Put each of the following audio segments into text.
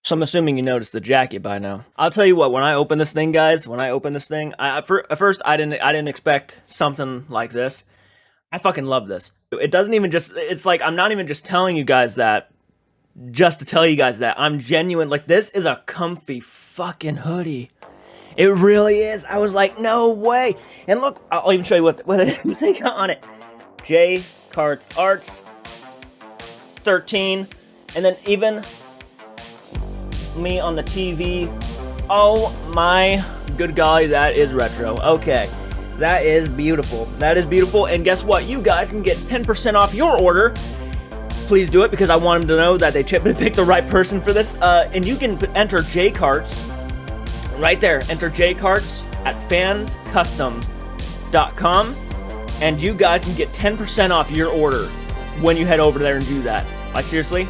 So I'm assuming you noticed the jacket by now. I'll tell you what, when I open this thing, guys, at first I didn't expect something like this. I fucking love this. It doesn't even just, it's like, I'm not even just telling you guys that just to tell you guys that. I'm genuine. Like, this is a comfy fucking hoodie. It really is. I was like, no way. And look, I'll even show you what they got on it. JCARTS Arts 13. And then even me on the TV. Oh my good golly, that is retro. Okay. That is beautiful. That is beautiful. And guess what? You guys can get 10% off your order. Please do it because I want them to know that they picked the right person for this. And you can enter JCARTS right there. Enter JCARTS at fanscustoms.com. And you guys can get 10% off your order when you head over there and do that. Like, seriously?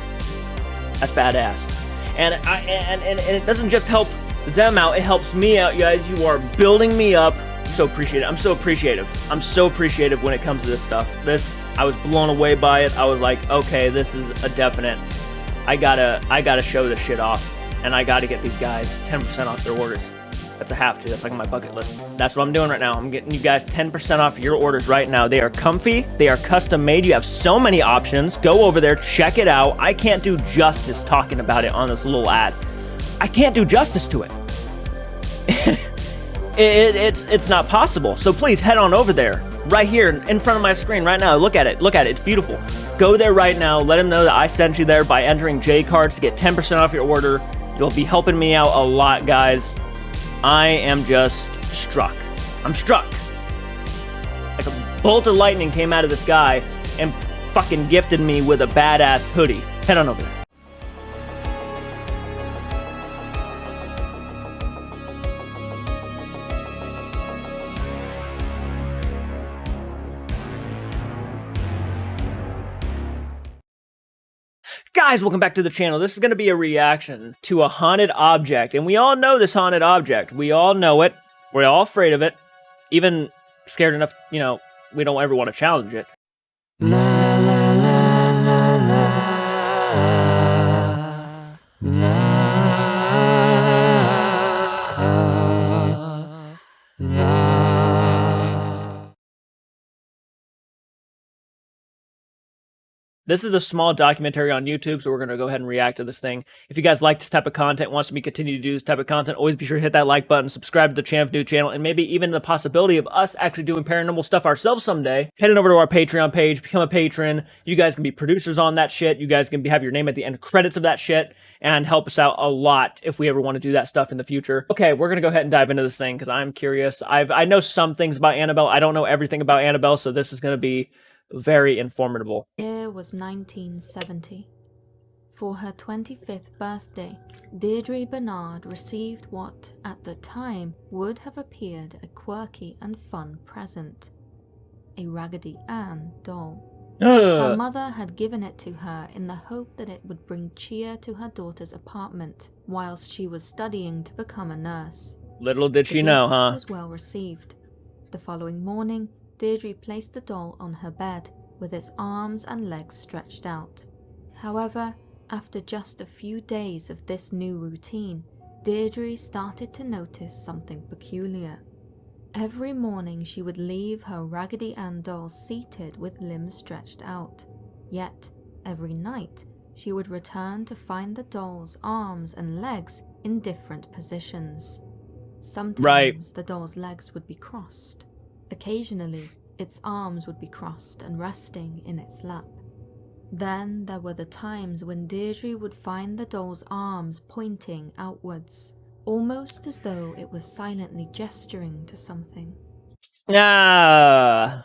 That's badass. And it doesn't just help them out, it helps me out, you guys. You are building me up. I'm so appreciative. I'm so appreciative. I'm so appreciative when it comes to this stuff. I was blown away by it. I was like, okay, this is a definite. I gotta show this shit off. And I gotta get these guys 10% off their orders. That's a have to. That's like on my bucket list. That's what I'm doing right now. I'm getting you guys 10% off your orders right now. They are comfy. They are custom made. You have so many options. Go over there. Check it out. I can't do justice talking about it on this little ad. I can't do justice to it. It's not possible. So please head on over there. Right here in front of my screen right now. Look at it. Look at it. It's beautiful. Go there right now. Let them know that I sent you there by entering JCARTS to get 10% off your order. You'll be helping me out a lot, guys. I am just struck. I'm struck. Like a bolt of lightning came out of the sky and fucking gifted me with a badass hoodie. Head on over there. Guys, welcome back to the channel. This is going to be a reaction to a haunted object. And we all know this haunted object. We all know it. We're all afraid of it. Even scared enough, you know, we don't ever want to challenge it. La, la, la, la, la, la, la. This is a small documentary on YouTube, so we're going to go ahead and react to this thing. If you guys like this type of content, wants me to continue to do this type of content, always be sure to hit that like button, subscribe to the channel, new channel, and maybe even the possibility of us actually doing paranormal stuff ourselves someday. Heading over to our Patreon page, become a patron. You guys can be producers on that shit. You guys can have your name at the end credits of that shit and help us out a lot if we ever want to do that stuff in the future. Okay, we're going to go ahead and dive into this thing because I'm curious. I know some things about Annabelle. I don't know everything about Annabelle, so this is going to be very informative. Year was 1970. For her 25th birthday, Deirdre Bernard received what, at the time, would have appeared a quirky and fun present. A Raggedy Ann doll. Her mother had given it to her in the hope that it would bring cheer to her daughter's apartment, whilst she was studying to become a nurse. Little did she know, huh? It was well received. The following morning, Deirdre placed the doll on her bed, with its arms and legs stretched out. However, after just a few days of this new routine, Deirdre started to notice something peculiar. Every morning she would leave her Raggedy Ann doll seated with limbs stretched out. Yet, every night, she would return to find the doll's arms and legs in different positions. Sometimes the doll's legs would be crossed. Occasionally, its arms would be crossed and resting in its lap. Then there were the times when Deirdre would find the doll's arms pointing outwards, almost as though it was silently gesturing to something. The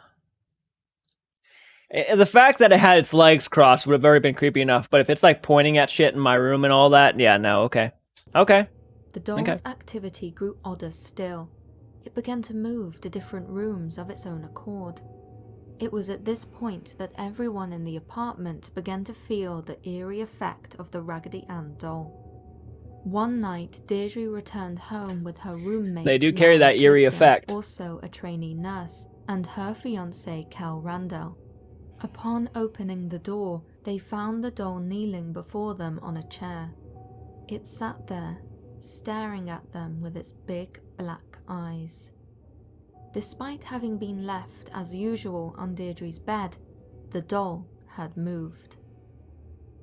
fact that it had its legs crossed would have already been creepy enough, but if it's like pointing at shit in my room and all that, yeah, no, okay. Okay. The doll's activity grew odder still. It began to move to different rooms of its own accord. It was at this point that everyone in the apartment began to feel the eerie effect of the Raggedy Ann doll. One night, Deirdre returned home with her roommate. They do carry that eerie effect. Also a trainee nurse, and her fiancé Cal Randall. Upon opening the door, they found the doll kneeling before them on a chair. It sat there, staring at them with its big black eyes. Despite having been left as usual on Deirdre's bed, the doll had moved.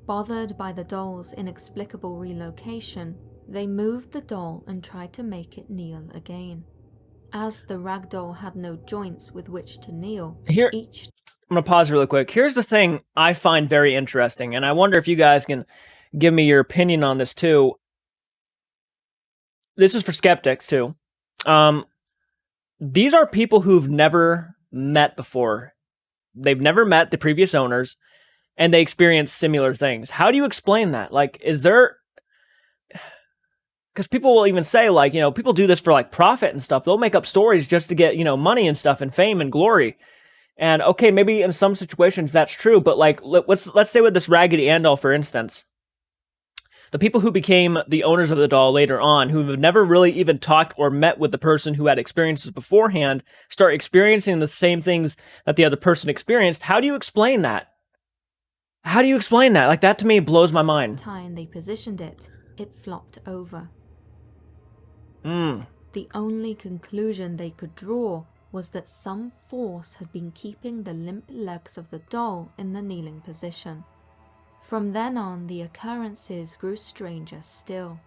Bothered by the doll's inexplicable relocation, they moved the doll and tried to make it kneel again. As the rag doll had no joints with which to kneel, I'm going to pause really quick. Here's the thing I find very interesting, and I wonder if you guys can give me your opinion on this too. This is for skeptics too. These are people who've never met before. They've never met the previous owners, and they experience similar things. How do you explain that? Like, is there... Because people will even say, like, you know, people do this for, like, profit and stuff. They'll make up stories just to get, you know, money and stuff and fame and glory. And, okay, maybe in some situations that's true, but, like, let's say with this Raggedy Ann doll, for instance. The people who became the owners of the doll later on, who have never really even talked or met with the person who had experiences beforehand, start experiencing the same things that the other person experienced. How do you explain that? How do you explain that? Like, that to me blows my mind. Time they positioned it, it flopped over. Hmm. The only conclusion they could draw was that some force had been keeping the limp legs of the doll in the kneeling position. From then on, the occurrences grew stranger still.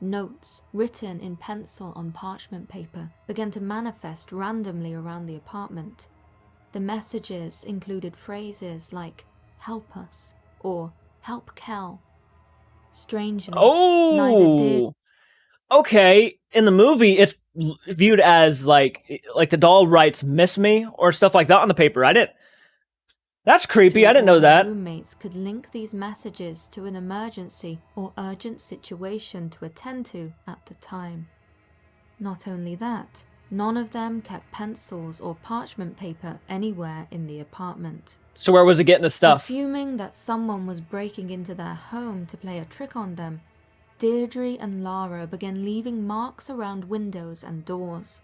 Notes, written in pencil on parchment paper, began to manifest randomly around the apartment. The messages included phrases like, "Help us," or "Help Kel." Strangely, neither did... Okay, in the movie, it's viewed as, like the doll writes, "Miss me," or stuff like that on the paper. That's creepy, I didn't know that. Roommates could link these messages to an emergency or urgent situation to attend to at the time. Not only that, none of them kept pencils or parchment paper anywhere in the apartment. So where was it getting the stuff? Assuming that someone was breaking into their home to play a trick on them, Deirdre and Lara began leaving marks around windows and doors.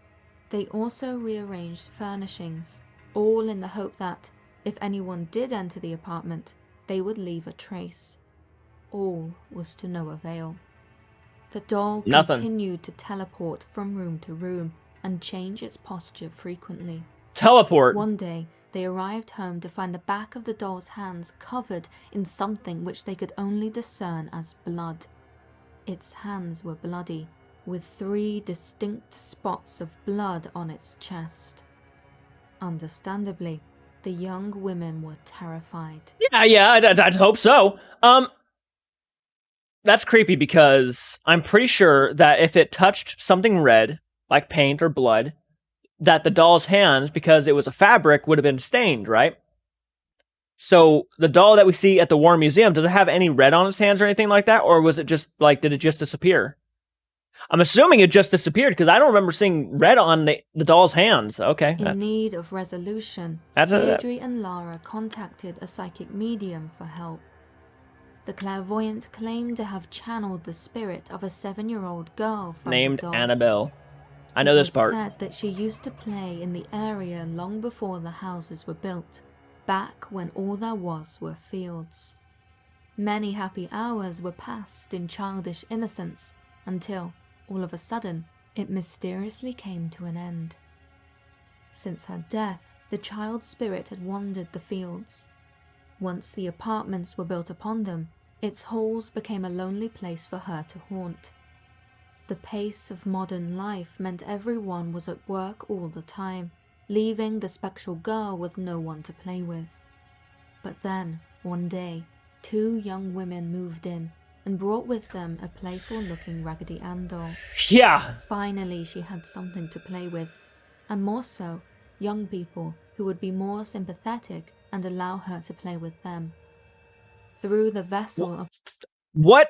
They also rearranged furnishings, all in the hope that, if anyone did enter the apartment, they would leave a trace. All was to no avail. The doll continued to teleport from room to room and change its posture frequently. Teleport? One day, they arrived home to find the back of the doll's hands covered in something which they could only discern as blood. Its hands were bloody, with 3 distinct spots of blood on its chest. Understandably, the young women were terrified. Yeah, I'd hope so. That's creepy because I'm pretty sure that if it touched something red, like paint or blood, that the doll's hands, because it was a fabric, would have been stained, right? So the doll that we see at the War Museum, does it have any red on its hands or anything like that? Or was it just, like, did it just disappear? I'm assuming it just disappeared because I don't remember seeing red on the doll's hands. Okay. In need of resolution, Deirdre and Lara contacted a psychic medium for help. The clairvoyant claimed to have channeled the spirit of a 7-year-old girl from named the doll. Annabelle. I know this part. It was said that she used to play in the area long before the houses were built, back when all there was were fields. Many happy hours were passed in childish innocence until, all of a sudden, it mysteriously came to an end. Since her death, the child spirit had wandered the fields. Once the apartments were built upon them, its halls became a lonely place for her to haunt. The pace of modern life meant everyone was at work all the time, leaving the spectral girl with no one to play with. But then, one day, 2 young women moved in and brought with them a playful-looking Raggedy Ann doll. Yeah! Finally, she had something to play with, and more so, young people who would be more sympathetic and allow her to play with them. Through the vessel of... What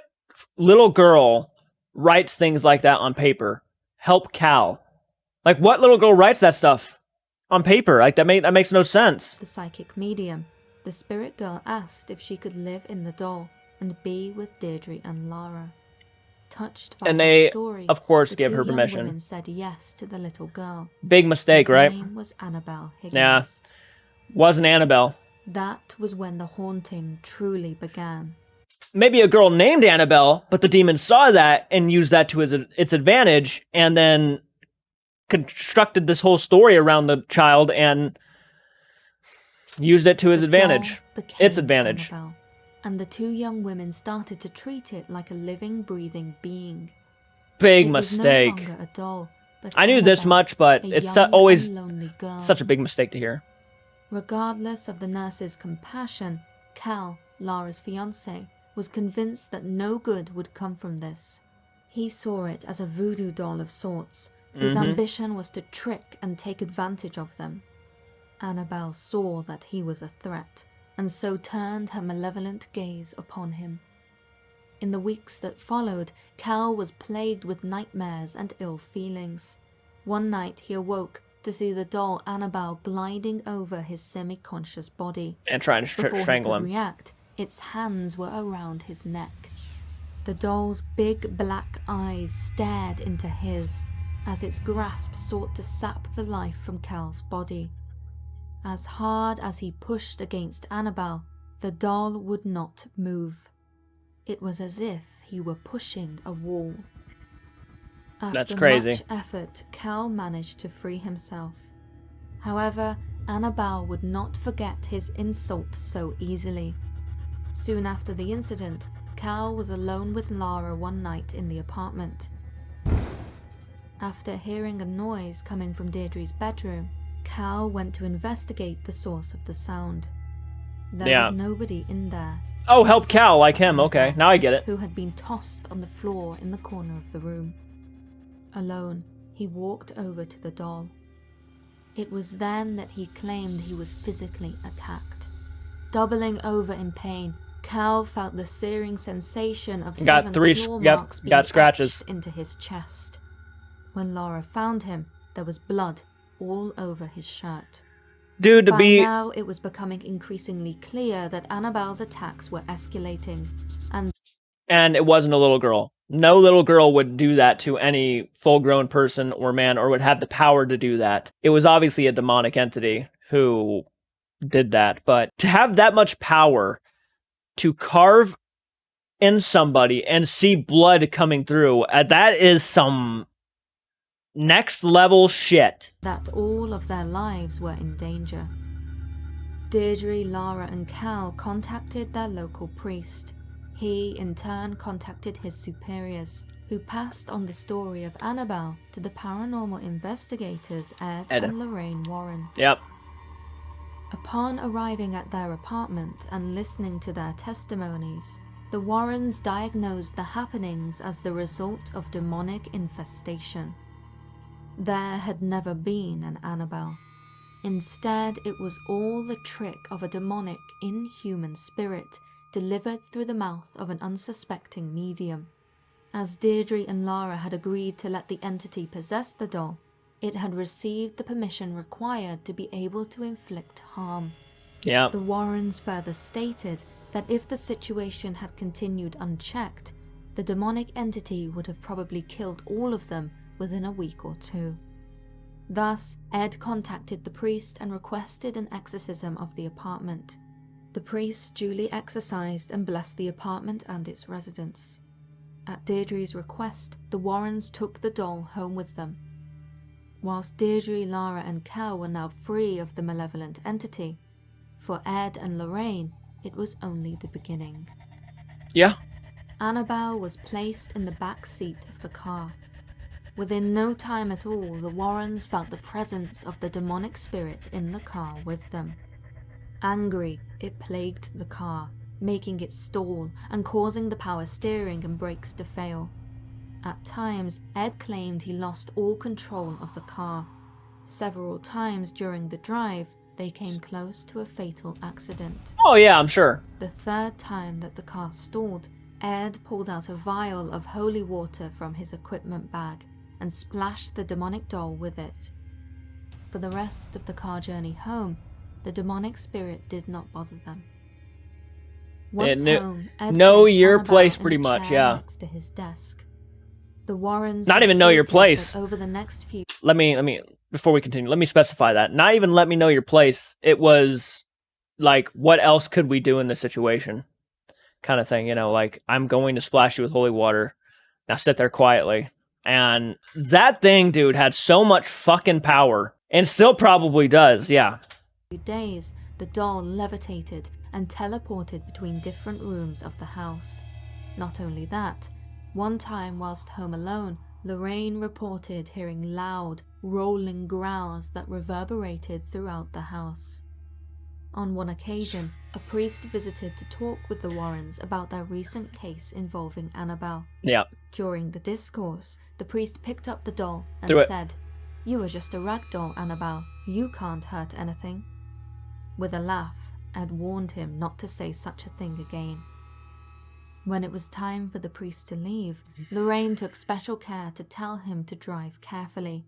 little girl writes things like that on paper? Help Cal. Like, what little girl writes that stuff on paper? Like, that makes no sense. The psychic medium, the spirit girl asked if she could live in the doll and be with Deirdre and Lara. Touched by her story, of course, the give 2 her young permission. women said yes to the little girl. Big mistake, right? Her name was Annabelle Higgins. Yeah, wasn't Annabelle. That was when the haunting truly began. maybe a girl named Annabelle, but the demon saw that and used that to its advantage, and then constructed this whole story around the child and used it to his advantage. Its advantage. Annabelle, and the two young women started to treat it like a living, breathing being. Big it mistake. Was no longer a doll, but I knew this much, but it's always such a big mistake to hear. Regardless of the nurse's compassion, Cal, Lara's fiancé, was convinced that no good would come from this. He saw it as a voodoo doll of sorts, whose ambition was to trick and take advantage of them. Annabelle saw that he was a threat, and so turned her malevolent gaze upon him. In the weeks that followed, Cal was plagued with nightmares and ill feelings. One night he awoke to see the doll Annabelle gliding over his semi-conscious body. And trying to strangle him. Before he could react, its hands were around his neck. The doll's big black eyes stared into his, as its grasp sought to sap the life from Cal's body. As hard as he pushed against Annabelle, the doll would not move. It was as if he were pushing a wall. That's crazy. After much effort, Cal managed to free himself. However, Annabelle would not forget his insult so easily. Soon after the incident, Cal was alone with Lara one night in the apartment. After hearing a noise coming from Deirdre's bedroom, Cal went to investigate the source of the sound. There was nobody in there. Oh, help Cal like him. Okay, now I get it. Who had been tossed on the floor in the corner of the room. Alone, he walked over to the doll. It was then that he claimed he was physically attacked. Doubling over in pain, Cal felt the searing sensation of seven claw marks being etched into his chest. When Lara found him, there was blood all over his shirt. Dude, By now, it was becoming increasingly clear that Annabelle's attacks were escalating, and it wasn't a little girl. No little girl would do that to any full-grown person or man, or would have the power to do that. It was obviously a demonic entity who did that, but to have that much power to carve in somebody and see blood coming through, that is some next level shit. That all of their lives were in danger. Deirdre, Lara, and Cal contacted their local priest. He, in turn, contacted his superiors, who passed on the story of Annabelle to the paranormal investigators Ed and Lorraine Warren. Yep. Upon arriving at their apartment and listening to their testimonies, the Warrens diagnosed the happenings as the result of demonic infestation. There had never been an Annabelle. Instead, it was all the trick of a demonic, inhuman spirit delivered through the mouth of an unsuspecting medium. As Deirdre and Lara had agreed to let the entity possess the doll, it had received the permission required to be able to inflict harm. Yeah. The Warrens further stated that if the situation had continued unchecked, the demonic entity would have probably killed all of them within a week or two. Thus, Ed contacted the priest and requested an exorcism of the apartment. The priest duly exorcised and blessed the apartment and its residents. At Deirdre's request, the Warrens took the doll home with them. Whilst Deirdre, Lara, and Cal were now free of the malevolent entity, for Ed and Lorraine, it was only the beginning. Yeah. Annabelle was placed in the back seat of the car. Within no time at all, the Warrens felt the presence of the demonic spirit in the car with them. Angry, it plagued the car, making it stall and causing the power steering and brakes to fail. At times, Ed claimed he lost all control of the car. Several times during the drive, they came close to a fatal accident. Oh yeah, I'm sure. The third time that the car stalled, Ed pulled out a vial of holy water from his equipment bag and splashed the demonic doll with it. For the rest of the car journey home, the demonic spirit did not bother them. Once home, Ed know placed your Annabelle place in pretty a much, chair yeah. next to his desk. The Warrens not even know your place. Over the next few let me before we continue, let me specify that. Not even let me know your place. It was like, what else could we do in this situation? kind of thing, you know, like, I'm going to splash you with holy water. Now sit there quietly. And that thing, dude, had so much fucking power. And still probably does, yeah. few days, the doll levitated and teleported between different rooms of the house. Not only that, one time whilst home alone, Lorraine reported hearing loud, rolling growls that reverberated throughout the house. On one occasion, a priest visited to talk with the Warrens about their recent case involving Annabelle. Yeah. During the discourse, the priest picked up the doll and Do it. said, "You are just a rag doll, Annabelle. You can't hurt anything." With a laugh, Ed warned him not to say such a thing again. When it was time for the priest to leave, Lorraine took special care to tell him to drive carefully.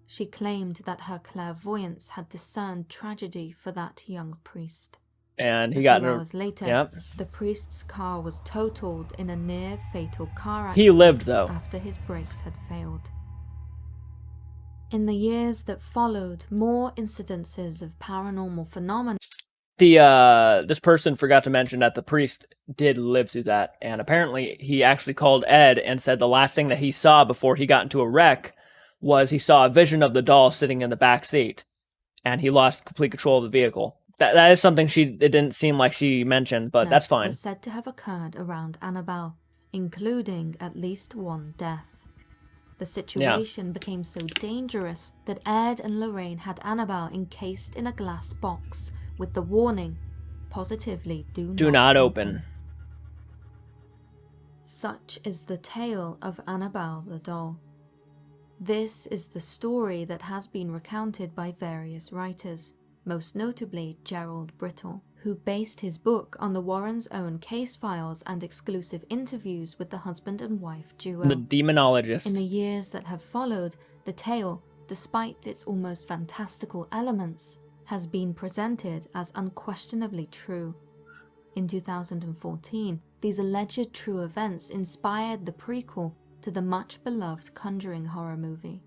She claimed that her clairvoyance had discerned tragedy for that young priest. And he A got few hours later, Yep. the priest's car was totaled in a near-fatal car accident He lived, though. after his brakes had failed. In the years that followed, more incidences of paranormal phenomena. This person forgot to mention that the priest did live through that, and apparently he actually called Ed and said the last thing that he saw before he got into a wreck was he saw a vision of the doll sitting in the back seat, and he lost complete control of the vehicle. That is something it didn't seem like she mentioned, but that's fine. Was said to have occurred around Annabelle, including at least one death. The situation became so dangerous that Ed and Lorraine had Annabelle encased in a glass box with the warning, positively do not open. Such is the tale of Annabelle the doll. This is the story that has been recounted by various writers, most notably Gerald Brittle, who based his book on the Warrens' own case files and exclusive interviews with the husband and wife duo. The demonologist. In the years that have followed, the tale, despite its almost fantastical elements, has been presented as unquestionably true. In 2014, these alleged true events inspired the prequel to the much-beloved Conjuring horror movie.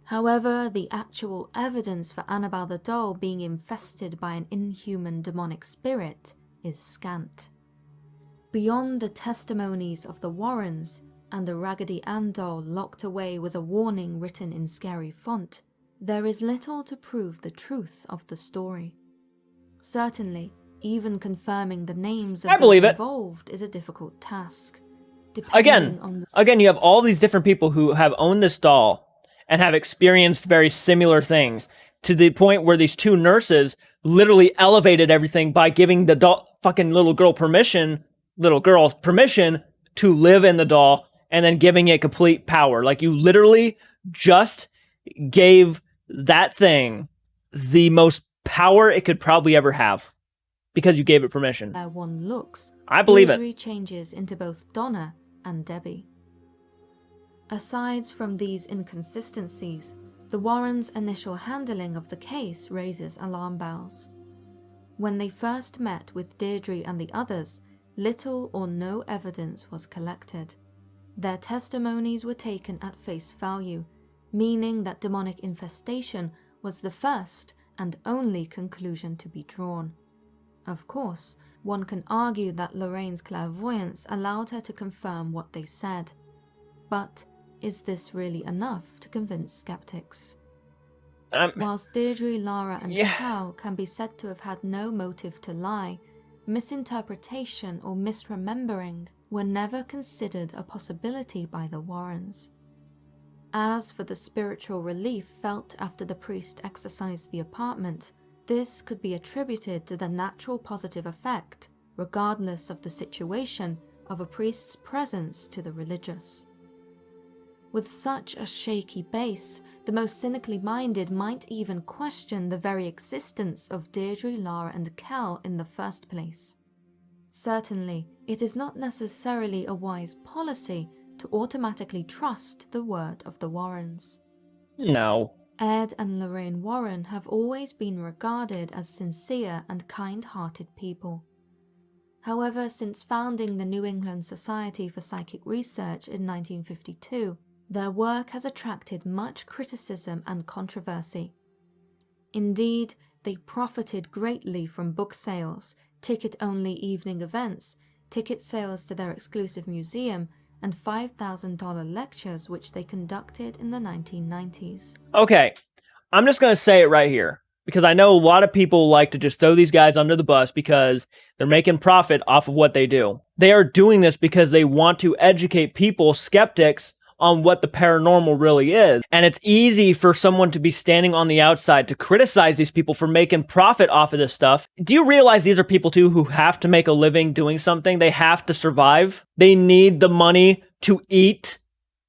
However, the actual evidence for Annabelle the doll being infested by an inhuman demonic spirit is scant. Beyond the testimonies of the Warrens and a Raggedy Ann doll locked away with a warning written in scary font, there is little to prove the truth of the story. Certainly, even confirming the names of those involved is a difficult task. Again, you have all these different people who have owned this doll and have experienced very similar things, to the point where these two nurses literally elevated everything by giving the fucking little girl permission to live in the doll, and then giving it complete power. Like, you literally just gave that thing the most power it could probably ever have, because you gave it permission. One looks, I believe Deirdre it. changes into both Donna and Debbie. Aside from these inconsistencies, the Warrens' initial handling of the case raises alarm bells. When they first met with Deirdre and the others, little or no evidence was collected. Their testimonies were taken at face value, meaning that demonic infestation was the first and only conclusion to be drawn. Of course, one can argue that Lorraine's clairvoyance allowed her to confirm what they said. But is this really enough to convince skeptics? Whilst Deirdre, Lara and Cal can be said to have had no motive to lie, misinterpretation or misremembering were never considered a possibility by the Warrens. As for the spiritual relief felt after the priest exorcised the apartment, this could be attributed to the natural positive effect, regardless of the situation, of a priest's presence to the religious. With such a shaky base, the most cynically minded might even question the very existence of Deirdre, Lara and Cal in the first place. Certainly, it is not necessarily a wise policy to automatically trust the word of the Warrens. No. Ed and Lorraine Warren have always been regarded as sincere and kind-hearted people. However, since founding the New England Society for Psychic Research in 1952, their work has attracted much criticism and controversy. Indeed, they profited greatly from book sales, ticket-only evening events, ticket sales to their exclusive museum, and $5,000 lectures which they conducted in the 1990s. Okay, I'm just going to say it right here, because I know a lot of people like to just throw these guys under the bus because they're making profit off of what they do. They are doing this because they want to educate people, skeptics, on what the paranormal really is. And it's easy for someone to be standing on the outside to criticize these people for making profit off of this stuff. Do you realize these are people too who have to make a living doing something? They have to survive. They need the money to eat,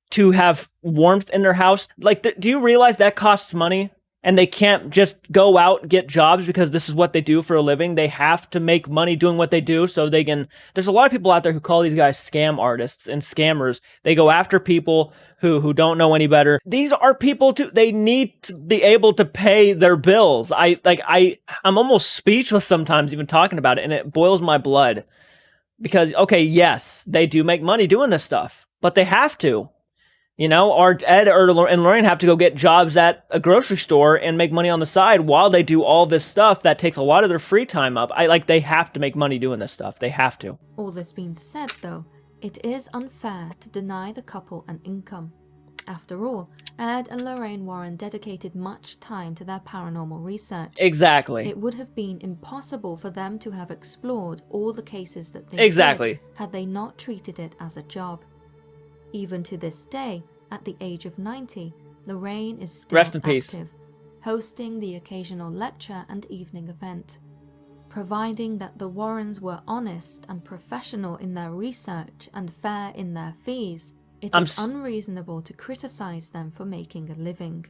to have warmth in their house. Like, do you realize that costs money? And they can't just go out and get jobs because this is what they do for a living. They have to make money doing what they do so they can... There's a lot of people out there who call these guys scam artists and scammers. They go after people who don't know any better. These are people too. They need to be able to pay their bills. I'm almost speechless sometimes even talking about it, and it boils my blood. Because, okay, yes, they do make money doing this stuff, but they have to. You know, or Ed and Lorraine have to go get jobs at a grocery store and make money on the side while they do all this stuff that takes a lot of their free time up. They have to make money doing this stuff. They have to. All this being said, though, it is unfair to deny the couple an income. After all, Ed and Lorraine Warren dedicated much time to their paranormal research. Exactly. It would have been impossible for them to have explored all the cases that they did had they not treated it as a job. Even to this day, at the age of 90, Lorraine is still active, hosting the occasional lecture and evening event. Providing that the Warrens were honest and professional in their research and fair in their fees, it is unreasonable to criticize them for making a living.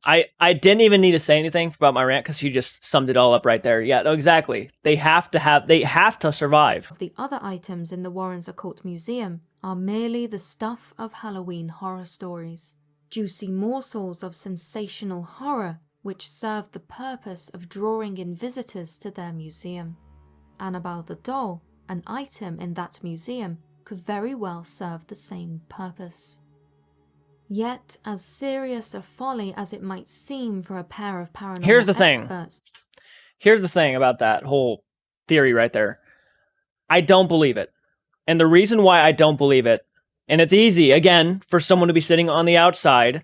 I didn't even need to say anything about my rant because you just summed it all up right there. Yeah, exactly. They have to survive. The other items in the Warrens Occult Museum are merely the stuff of Halloween horror stories, juicy morsels of sensational horror which serve the purpose of drawing in visitors to their museum. Annabelle the doll, an item in that museum, could very well serve the same purpose. Yet, as serious a folly as it might seem for a pair of paranormal experts... Here's the thing about that whole theory right there. I don't believe it. And the reason why I don't believe it, and it's easy, again, for someone to be sitting on the outside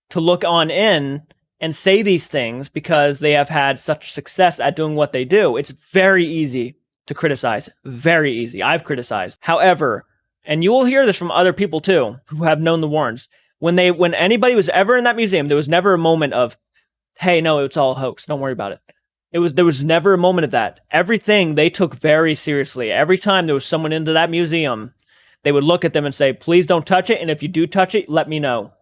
to look on in and say these things because they have had such success at doing what they do. It's very easy to criticize. Very easy. I've criticized. However, and you will hear this from other people too, who have known the Warrens, when anybody was ever in that museum, there was never a moment of, hey, no, it's all a hoax. Don't worry about it. There was never a moment of that. Everything they took very seriously. Every time there was someone into that museum, they would look at them and say, please don't touch it. And if you do touch it, let me know.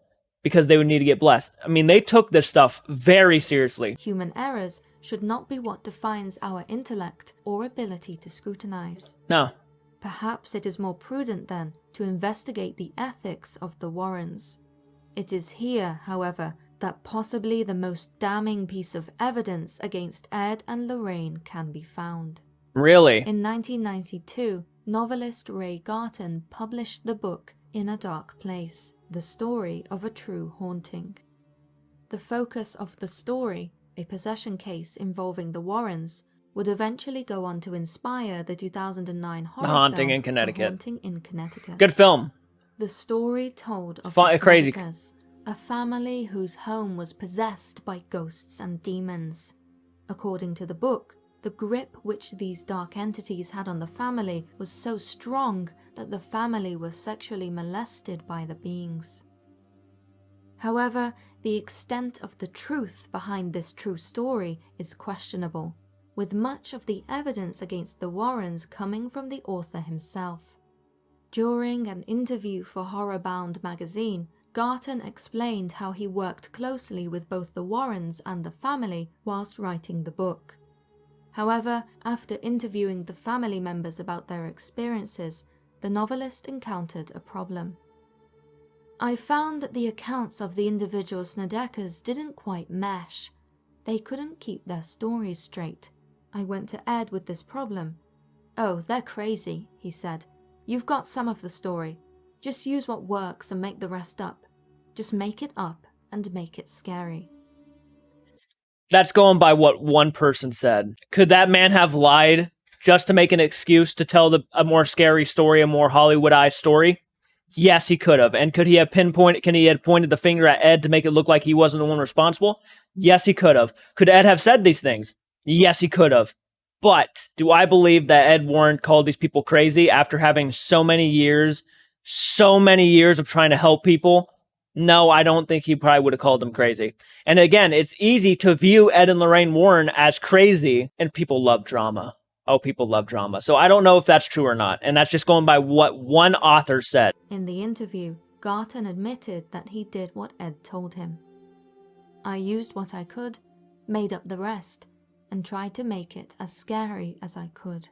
Because they would need to get blessed. I mean, they took this stuff very seriously. Human errors should not be what defines our intellect or ability to scrutinize. No. Perhaps it is more prudent, then, to investigate the ethics of the Warrens. It is here, however, that possibly the most damning piece of evidence against Ed and Lorraine can be found. Really? In 1992, novelist Ray Garton published the book In a Dark Place, the story of a true haunting. The focus of the story, a possession case involving the Warrens, would eventually go on to inspire the 2009 horror film, The Haunting in Connecticut. Good film. The story told of the Snedekers, a family whose home was possessed by ghosts and demons. According to the book, the grip which these dark entities had on the family was so strong that the family was sexually molested by the beings. However, the extent of the truth behind this true story is questionable, with much of the evidence against the Warrens coming from the author himself. During an interview for Horrorbound magazine, Garton explained how he worked closely with both the Warrens and the family whilst writing the book. However, after interviewing the family members about their experiences, the novelist encountered a problem. I found that the accounts of the individual Snedekers didn't quite mesh. They couldn't keep their stories straight. I went to Ed with this problem. "Oh, they're crazy," he said. "You've got some of the story. Just use what works and make the rest up. Just make it up and make it scary." That's going by what one person said. Could that man have lied just to make an excuse to tell a more scary story, a more Hollywoodized story? Yes, he could have. And could he have pointed the finger at Ed to make it look like he wasn't the one responsible? Yes, he could have. Could Ed have said these things? Yes, he could have. But do I believe that Ed Warren called these people crazy after having so many years of trying to help people? No, I don't think he probably would have called them crazy. And again, it's easy to view Ed and Lorraine Warren as crazy, and people love drama. Oh, people love drama. So I don't know if that's true or not. And that's just going by what one author said. In the interview, Garton admitted that he did what Ed told him. I used what I could, made up the rest, and tried to make it as scary as I could.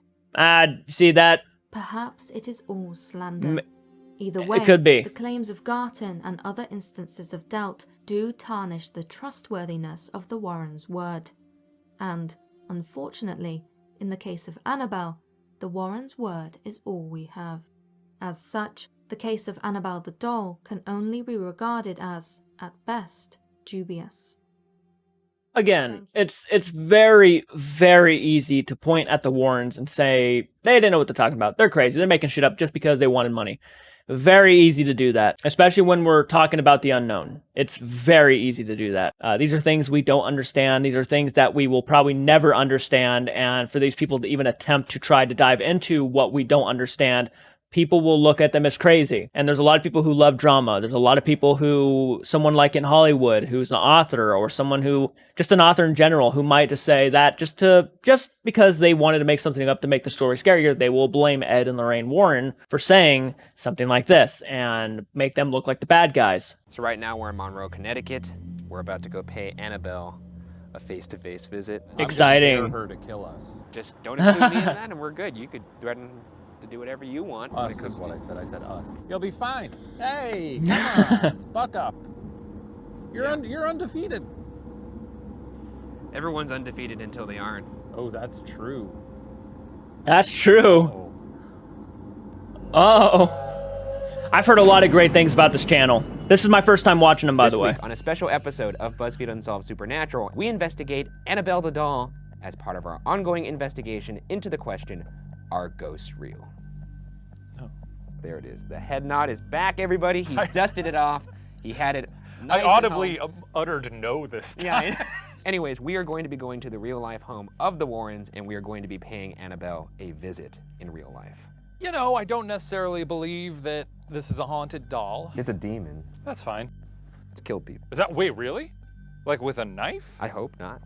See that? Perhaps it is all slander. Either way, it could be. The claims of Garton and other instances of doubt do tarnish the trustworthiness of the Warrens' word. And, unfortunately, in the case of Annabelle, the Warrens' word is all we have. As such, the case of Annabelle the doll can only be regarded as, at best, dubious. Again, it's very, very easy to point at the Warrens and say, they didn't know what they're talking about. They're crazy. They're making shit up just because they wanted money. Very easy to do that, especially when we're talking about the unknown. It's very easy to do that. These are things we don't understand. These are things that we will probably never understand. And for these people to even attempt to try to dive into what we don't understand, people will look at them as crazy. And there's a lot of people who love drama. There's a lot of people who, someone like in Hollywood, who's an author, or someone who, just an author in general, who might just say that just because they wanted to make something up to make the story scarier, they will blame Ed and Lorraine Warren for saying something like this and make them look like the bad guys. So right now we're in Monroe, Connecticut. We're about to go pay Annabelle a face-to-face visit. Exciting. I'm gonna dare her to kill us. Just don't include me in that and we're good. You could threaten to do whatever you want. Us is what I said. I said us. You'll be fine. Hey, come on, buck up. You're undefeated. Everyone's undefeated until they aren't. Oh, that's true. That's true. Oh. I've heard a lot of great things about this channel. This is my first time watching them, by the way. This week, on a special episode of BuzzFeed Unsolved Supernatural, we investigate Annabelle the doll as part of our ongoing investigation into the question, are ghosts real? Oh. There it is. The head nod is back, everybody. He's dusted it off. He had it nice I audibly uttered no this time. Yeah. Anyways, we are going to be going to the real-life home of the Warrens, and we are going to be paying Annabelle a visit in real life. You know, I don't necessarily believe that this is a haunted doll. It's a demon. That's fine. It's killed people. Is that, wait, really? Like with a knife? I hope not.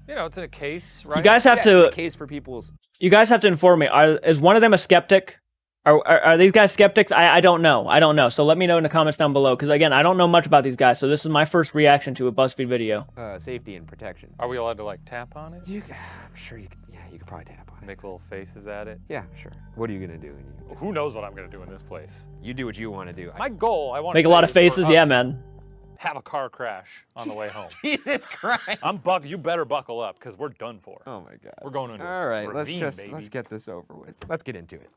You know, it's in a case, right? You guys have Yeah, to... it's a case for people's... You guys have to inform me. Is one of them a skeptic? Are these guys skeptics? I don't know. I don't know. So let me know in the comments down below. Because again, I don't know much about these guys. So this is my first reaction to a BuzzFeed video. Safety and protection. Are we allowed to like tap on it? I'm sure you could. Yeah, you could probably tap on it. Make little faces at it? Yeah, sure. What are you gonna do? Who knows what I'm gonna do in this place? You do what you want to do. My goal, I want to Make a lot of faces. Yeah, man. Have a car crash on the way home. Jesus Christ. You better buckle up because we're done for. Oh my God. We're going into All right, ravine, let's get this over with. Let's get into it.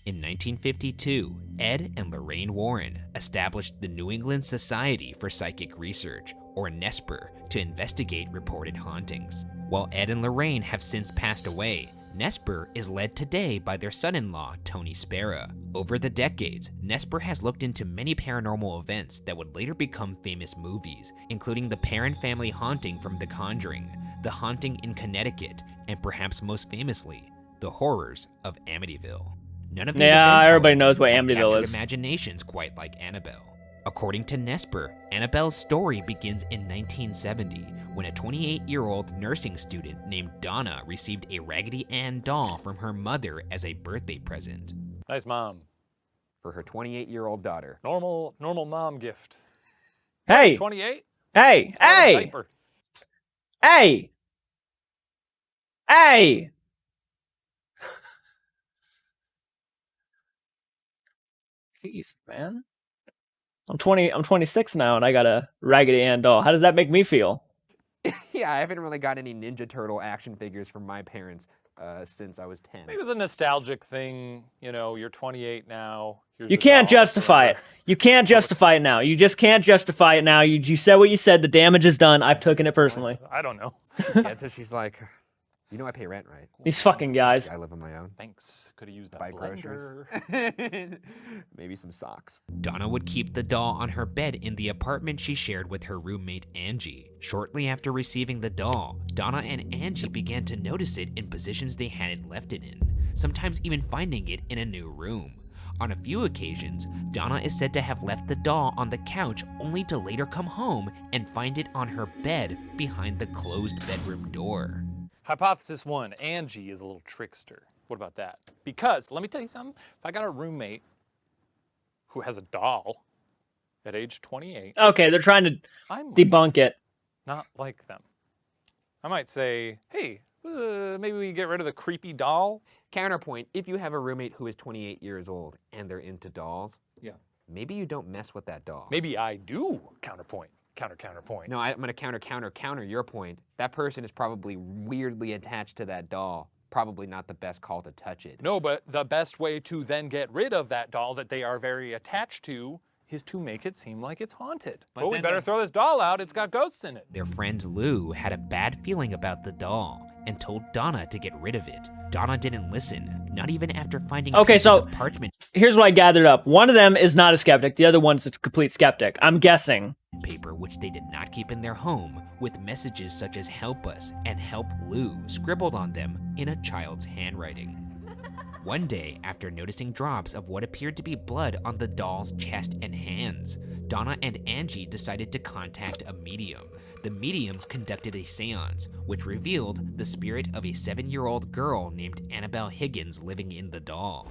In 1952, Ed and Lorraine Warren established the New England Society for Psychic Research, or NESPR, to investigate reported hauntings. While Ed and Lorraine have since passed away, NESPR is led today by their son-in-law, Tony Spera. Over the decades, NESPR has looked into many paranormal events that would later become famous movies, including the Perron family haunting from The Conjuring, The Haunting in Connecticut, and perhaps most famously, The Horrors of Amityville. None of these events, everybody however, knows what have Amityville captured is. imaginations quite like Annabelle. According to NESPR, Annabelle's story begins in 1970 when a 28-year-old nursing student named Donna received a Raggedy Ann doll from her mother as a birthday present. Nice mom. For her 28-year-old daughter. Normal mom gift. Hey. 28? Hey. Hey. Diaper. Hey. Hey. Jeez, man. I'm 26 now, and I got a Raggedy Ann doll. How does that make me feel? Yeah, I haven't really got any Ninja Turtle action figures from my parents since I was 10. Maybe it was a nostalgic thing. You know, you're 28 now. You can't justify it. You can't justify it now. You just can't justify it now. You said what you said. The damage is done. I've taken it personally. I don't know. She gets it. She's like, You know I pay rent, right? These fucking guys. I live on my own. Thanks. Could have used a Buy blender. groceries. Maybe some socks. Donna would keep the doll on her bed in the apartment she shared with her roommate Angie. Shortly after receiving the doll, Donna and Angie began to notice it in positions they hadn't left it in, sometimes even finding it in a new room. On a few occasions, Donna is said to have left the doll on the couch only to later come home and find it on her bed behind the closed bedroom door. Hypothesis 1, Angie is a little trickster. What about that? Because, let me tell you something, if I got a roommate who has a doll at age 28, Okay, they're trying to I might debunk it. not like them. I might say, hey, maybe we get rid of the creepy doll. Counterpoint, if you have a roommate who is 28 years old and they're into dolls, Yeah. maybe you don't mess with that doll. Maybe I do counterpoint. Counterpoint. No, I'm gonna counter your point. That person is probably weirdly attached to that doll. Probably not the best call to touch it. No, but the best way to then get rid of that doll that they are very attached to is to make it seem like it's haunted. But Oh, we then better they- throw this doll out. It's got ghosts in it. Their friend Lou had a bad feeling about the doll and told Donna to get rid of it. Donna didn't listen, not even after finding Okay, pieces so- of parchment Here's what I gathered up. One of them is not a skeptic. The other one's a complete skeptic. I'm guessing. paper which they did not keep in their home, with messages such as "help us" and "help Lou" scribbled on them in a child's handwriting. One day, after noticing drops of what appeared to be blood on the doll's chest and hands, Donna and Angie decided to contact a medium. The medium conducted a seance, which revealed the spirit of a 7-year-old girl named Annabelle Higgins living in the doll.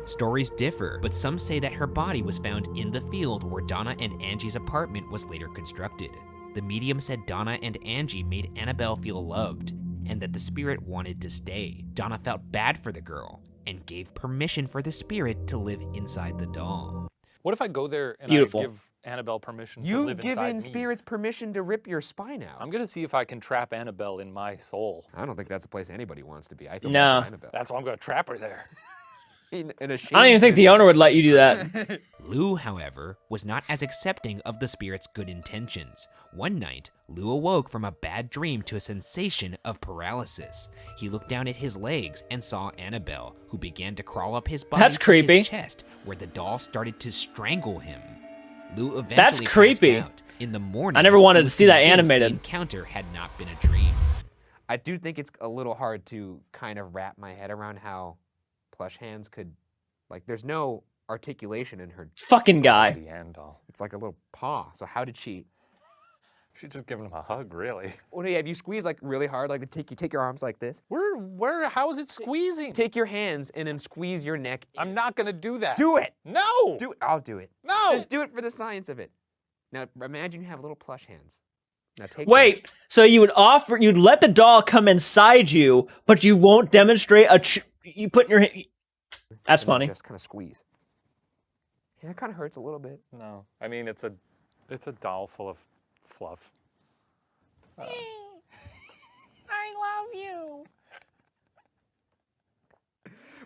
Stories differ, but some say that her body was found in the field where Donna and Angie's apartment was later constructed. The medium said Donna and Angie made Annabelle feel loved, and that the spirit wanted to stay. Donna felt bad for the girl, and gave permission for the spirit to live inside the doll. What if I go there and Beautiful. I give Annabelle permission to You've live inside given me? spirits permission to rip your spine out. I'm gonna see if I can trap Annabelle in my soul. I don't think that's a place anybody wants to be. I feel No. bad for Annabelle. That's why I'm gonna trap her there. In a I don't even think the shame owner would let you do that. Lou, however, was not as accepting of the spirit's good intentions. One night, Lou awoke from a bad dream to a sensation of paralysis. He looked down at his legs and saw Annabelle, who began to crawl up his body That's to creepy. his chest, where the doll started to strangle him. Lou eventually That's passed creepy. out. In the morning, I never wanted he to was see that convinced animated. The encounter had not been a dream. I do think it's a little hard to kind of wrap my head around how plush hands could, like, there's no articulation in her. Fucking guy. The Ann doll. It's like a little paw. So how did she? She's just giving him a hug, really. Oh yeah, if you squeeze like really hard, like take your arms like this, How is it squeezing? take your hands and then squeeze your neck. I'm not gonna do that. Do it. No! Do it. I'll do it. No! Just do it for the science of it. Now imagine you have little plush hands. Now take. Wait, so you'd let the doll come inside you, but you won't demonstrate you put in your hand. That's funny. Just kind of squeeze. Yeah, it kind of hurts a little bit. No. I mean, it's a doll full of fluff. I love you.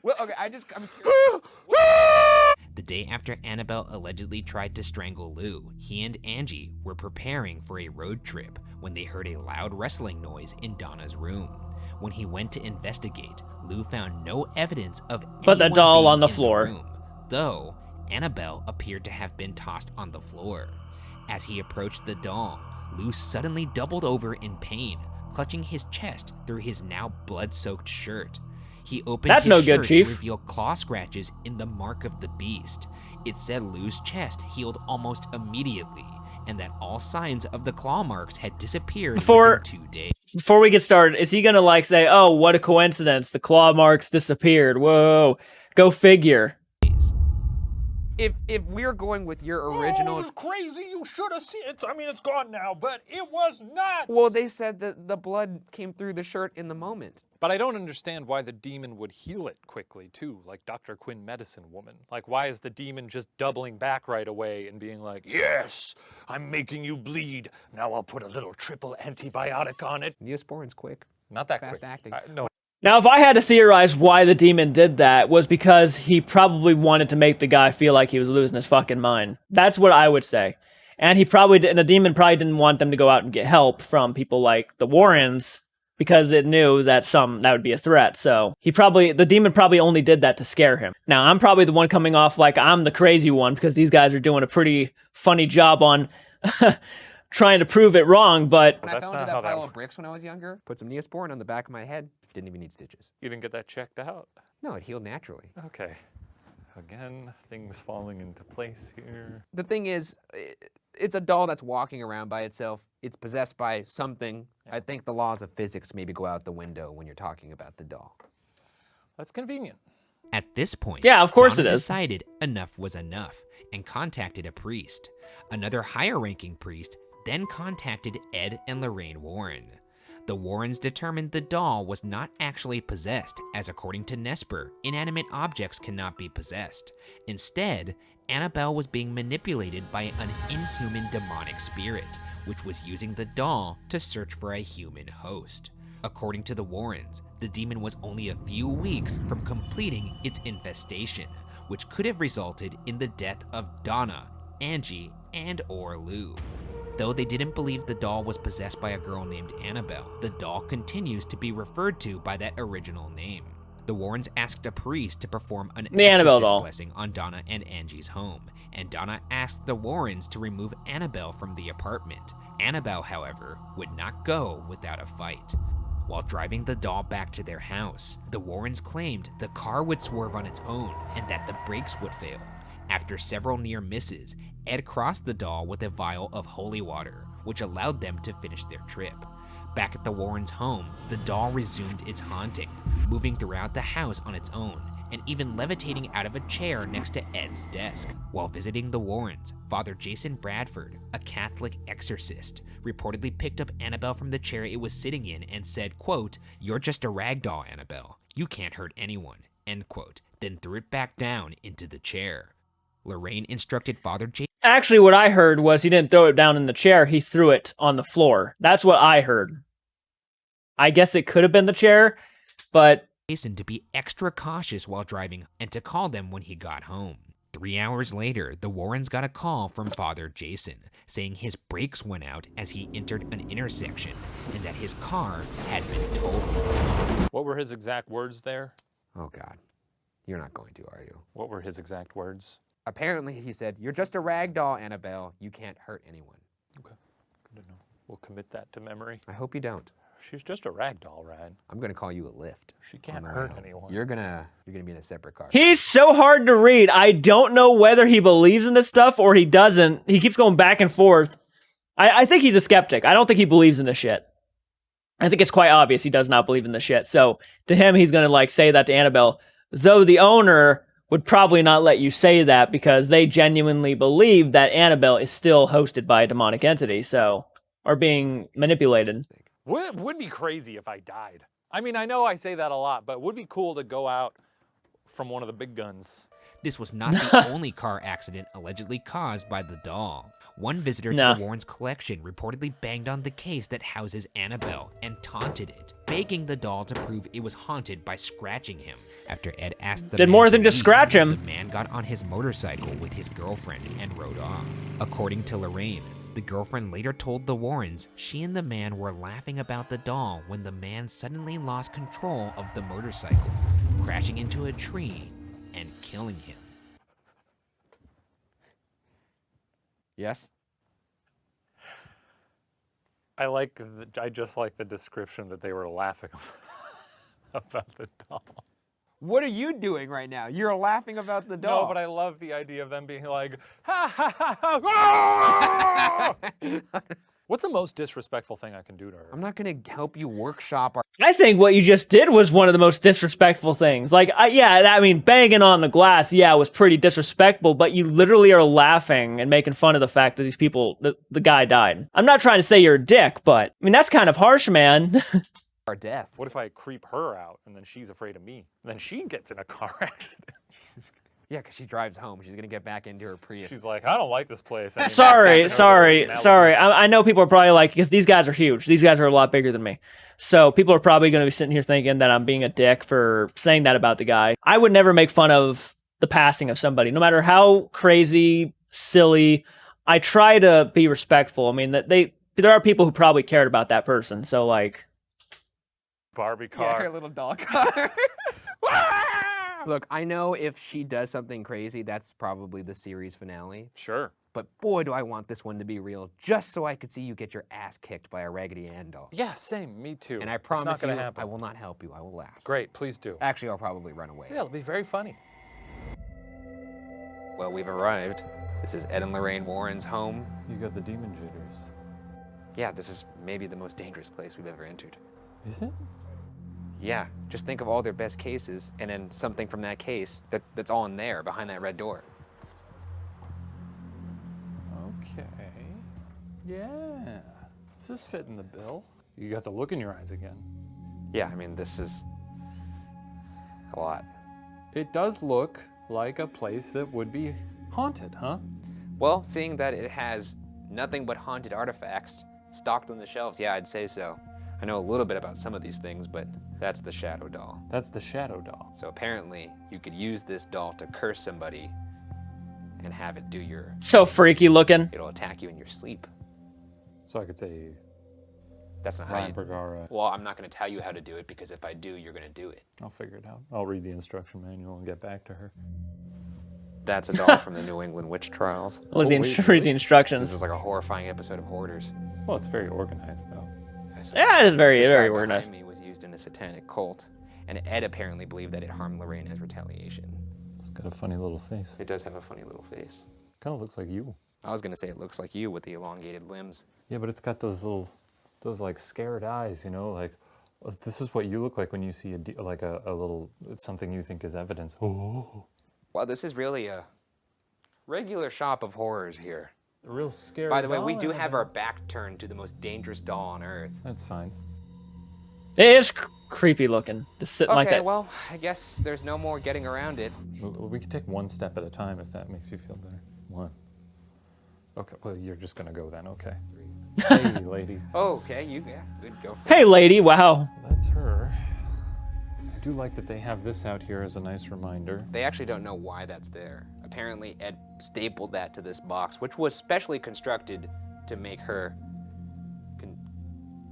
Well, okay, I'm curious. The day after Annabelle allegedly tried to strangle Lou, he and Angie were preparing for a road trip when they heard a loud rustling noise in Donna's room. When he went to investigate, Lou found no evidence of But the anyone doll being on the in floor. room, though Annabelle appeared to have been tossed on the floor. As he approached the doll, Lou suddenly doubled over in pain, clutching his chest through his now blood-soaked shirt. He opened That's his no good, shirt Chief. to reveal claw scratches in the mark of the beast. It said Lou's chest healed almost immediately, and that all signs of the claw marks had disappeared Before- within 2 days. Before we get started, is he gonna like say, "Oh, what a coincidence! The claw marks disappeared"? Whoa, go figure. If we're going with your Oh, original, it was crazy. You should have seen it. I mean, it's gone now, but it was nuts. well, they said that the blood came through the shirt in the moment. But I don't understand why the demon would heal it quickly, too, like Dr. Quinn Medicine Woman. Like, why is the demon just doubling back right away and being like, yes, I'm making you bleed. Now I'll put a little triple antibiotic on it. Neosporin's quick. Not that Fast quick. acting. No. Now, if I had to theorize why the demon did that, was because he probably wanted to make the guy feel like he was losing his fucking mind. That's what I would say. And he probably did, and the demon probably didn't want them to go out and get help from people like the Warrens, because it knew that that would be a threat. So the demon probably only did that to scare him. Now, I'm probably the one coming off like I'm the crazy one because these guys are doing a pretty funny job on trying to prove it wrong, but When I fell into that pile of bricks when I was younger, put some Neosporin on the back of my head, didn't even need stitches. You didn't get that checked out? No, it healed naturally. Okay. Again, things falling into place here. The thing is, it's a doll that's walking around by itself. It's possessed by something. I think the laws of physics maybe go out the window when you're talking about the doll. That's convenient. At this point, Yeah, of course Donna it is. decided enough was enough and contacted a priest. Another higher-ranking priest then contacted Ed and Lorraine Warren. The Warrens determined the doll was not actually possessed, as according to Nesper, inanimate objects cannot be possessed. Instead, Annabelle was being manipulated by an inhuman demonic spirit, which was using the doll to search for a human host. According to the Warrens, the demon was only a few weeks from completing its infestation, which could have resulted in the death of Donna, Angie, and/or Lou. Though they didn't believe the doll was possessed by a girl named Annabelle, the doll continues to be referred to by that original name. The Warrens asked a priest to perform an The Annabelle exorcist doll blessing on Donna and Angie's home, and Donna asked the Warrens to remove Annabelle from the apartment. Annabelle, however, would not go without a fight. While driving the doll back to their house, the Warrens claimed the car would swerve on its own and that the brakes would fail. After several near misses, Ed crossed the doll with a vial of holy water, which allowed them to finish their trip. Back at the Warrens' home, the doll resumed its haunting, moving throughout the house on its own, and even levitating out of a chair next to Ed's desk. While visiting the Warrens, Father Jason Bradford, a Catholic exorcist, reportedly picked up Annabelle from the chair it was sitting in and said, quote, "You're just a rag doll, Annabelle. You can't hurt anyone," end quote, then threw it back down into the chair. Lorraine instructed Father Jason. actually what I heard was he didn't throw it down in the chair, he threw it on the floor. That's what I heard. I guess it could have been the chair, but To be extra cautious while driving and to call them when he got home. 3 hours later, the Warrens got a call from Father Jason saying his brakes went out as he entered an intersection and that his car had been totaled. What were his exact words there? Oh God, you're not going to, are you? What were his exact words? Apparently he said, "You're just a rag doll, Annabelle. You can't hurt anyone." Okay, good to know. We'll commit that to memory. I hope you don't. She's just a rag doll, Ryan. I'm gonna call you a lift. She can't on the hurt way home. anyone. You're gonna be in a separate car. he's so hard to read. I don't know whether he believes in this stuff or he doesn't. He keeps going back and forth. I think he's a skeptic. I don't think he believes in this shit. I think it's quite obvious he does not believe in this shit. So to him, he's going to like say that to Annabelle, though the owner would probably not let you say that because they genuinely believe that Annabelle is still hosted by a demonic entity, so, or being manipulated. Would be crazy if I died. I mean, I know I say that a lot, but it would be cool to go out from one of the big guns. This was not the only car accident allegedly caused by the doll. One visitor to the Warrens' collection reportedly banged on the case that houses Annabelle and taunted it, begging the doll to prove it was haunted by scratching him. After Ed asked the Did man more to than just leave, scratch him. the man got on his motorcycle with his girlfriend and rode off. According to Lorraine, the girlfriend later told the Warrens she and the man were laughing about the doll when the man suddenly lost control of the motorcycle, crashing into a tree and killing him. Yes? I just like the description that they were laughing about the doll. What are you doing right now? You're laughing about the doll. No, but I love the idea of them being like, ha ha ha ha. Ah! What's the most disrespectful thing I can do to her? I'm not gonna help you workshop our. I think what you just did was one of the most disrespectful things. Like, I mean, banging on the glass, was pretty disrespectful, but you literally are laughing and making fun of the fact that these people, the guy died. I'm not trying to say you're a dick, but, I mean, that's kind of harsh, man. Our death. What if I creep her out and then she's afraid of me? Then she gets in a car accident. Yeah, because she drives home. She's gonna get back into her Prius. She's like, I don't like this place anymore. Sorry. I know people are probably like, because these guys are huge. These guys are a lot bigger than me. So people are probably going to be sitting here thinking that I'm being a dick for saying that about the guy. I would never make fun of the passing of somebody, no matter how crazy, silly. I try to be respectful. I mean, there are people who probably cared about that person. So like, Barbie Yeah, her car. little doll car. Look, I know if she does something crazy, that's probably the series finale. Sure. But boy, do I want this one to be real, just so I could see you get your ass kicked by a Raggedy Ann doll. Yeah, same. Me too. And I It's promise not gonna you, happen. I will not help you. I will laugh. Great, please do. Actually, I'll probably run away. Yeah, it'll be very funny. Well, we've arrived. This is Ed and Lorraine Warren's home. You got the demon jitters. Yeah, this is maybe the most dangerous place we've ever entered. Is it? Yeah, just think of all their best cases, and then something from that case that's all in there, behind that red door. Okay. Yeah. Does this fit in the bill? You got the look in your eyes again. Yeah, I mean, this is a lot. It does look like a place that would be haunted, huh? Well, seeing that it has nothing but haunted artifacts stocked on the shelves, yeah, I'd say so. I know a little bit about some of these things, but that's the shadow doll. That's the shadow doll. So apparently, you could use this doll to curse somebody and have it do your... So freaky looking. It'll attack you in your sleep. So I could say, That's not how Ryan you... Bergara. Well, I'm not going to tell you how to do it, because if I do, you're going to do it. I'll figure it out. I'll read the instruction manual and get back to her. That's a doll from the New England witch trials. Look, wait, read really? the instructions. This is like a horrifying episode of Hoarders. Well, it's very organized, though. Yeah, it is very, This very guy organized. behind me was used in a satanic cult, and Ed apparently believed that it harmed Lorraine as retaliation. It's got a funny little face. It does have a funny little face. Kind of looks like you. I was gonna say it looks like you with the elongated limbs. Yeah, but it's got those like scared eyes, you know, like this is what you look like when you see a little something you think is evidence. Oh, Well, this is really a regular shop of horrors here. a real scary. By the way, we doll, do I have don't our know. back turned to the most dangerous doll on Earth. That's fine. It is creepy looking. Just sitting like Okay, that. well, I guess there's no more getting around it. We could take one step at a time if that makes you feel better. One. Okay, well, you're just gonna go then. Okay. Hey, lady. Oh, okay, yeah, good, go for it. Hey, lady, wow. That's her. I do like that they have this out here as a nice reminder. They actually don't know why that's there. Apparently, Ed stapled that to this box, which was specially constructed to make her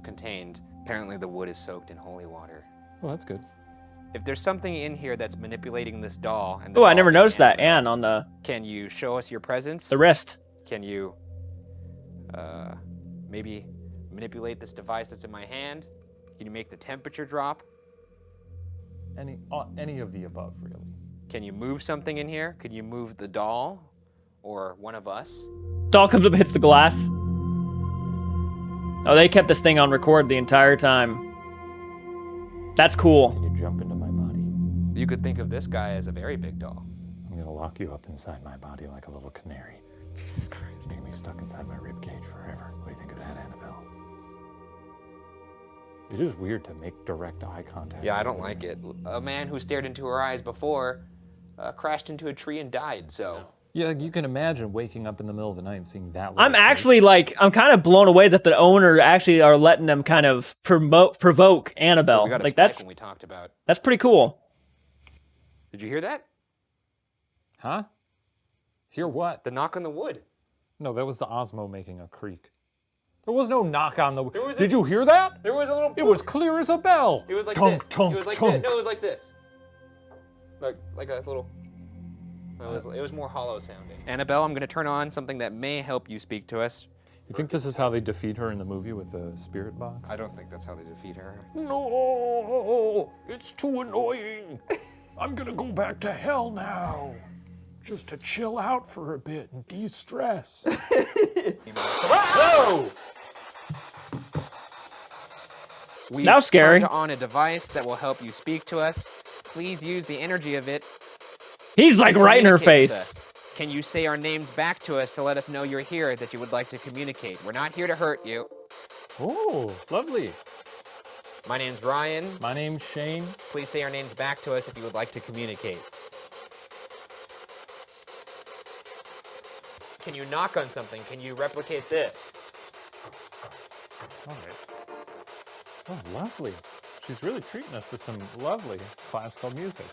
contained. Apparently, the wood is soaked in holy water. Oh, that's good. If there's something in here that's manipulating this doll, and the Oh, I doll never is noticed that. Annabelle, Anne on the can you show us your presence? wrist. Can you maybe manipulate this device that's in my hand? Can you make the temperature drop? Any of the above, really. Can you move something in here? Could you move the doll or one of us? Doll comes up and hits the glass. Oh, they kept this thing on record the entire time. That's cool. Can you jump into my body? You could think of this guy as a very big doll. I'm gonna lock you up inside my body like a little canary. Jesus Christ. You're gonna be stuck inside my rib cage forever. What do you think of that, Annabelle? It is weird to make direct eye contact. Yeah, I with don't her. like it. A man who stared into her eyes before crashed into a tree and died, so. Yeah, you can imagine waking up in the middle of the night and seeing that. I'm little actually face. like, I'm kind of blown away that the owner actually are letting them kind of provoke Annabelle. We got a Like spike when we talked about. that's pretty cool. Did you hear that? Huh? Hear what? The knock on the wood. No, that was the Osmo making a creak. There was no knock on the. Did you hear that? There was a little. It was clear as a bell. It was like tunk, this. tunk, It was like tunk. this. No, it was like this. Like a little. It was more hollow sounding. Annabelle, I'm going to turn on something that may help you speak to us. You think this is how they defeat her in the movie with the spirit box? I don't think that's how they defeat her. No, it's too annoying. I'm gonna go back to hell now, just to chill out for a bit and de-stress. Whoa! We've That was scary. turned on a device that will help you speak to us. Please use the energy of it. He's like to right in her communicate with face. us. Can you say our names back to us to let us know you're here, that you would like to communicate? We're not here to hurt you. Oh, lovely. My name's Ryan. My name's Shane. Please say our names back to us if you would like to communicate. Can you knock on something? Can you replicate this? All right. Oh, lovely. She's really treating us to some lovely classical music.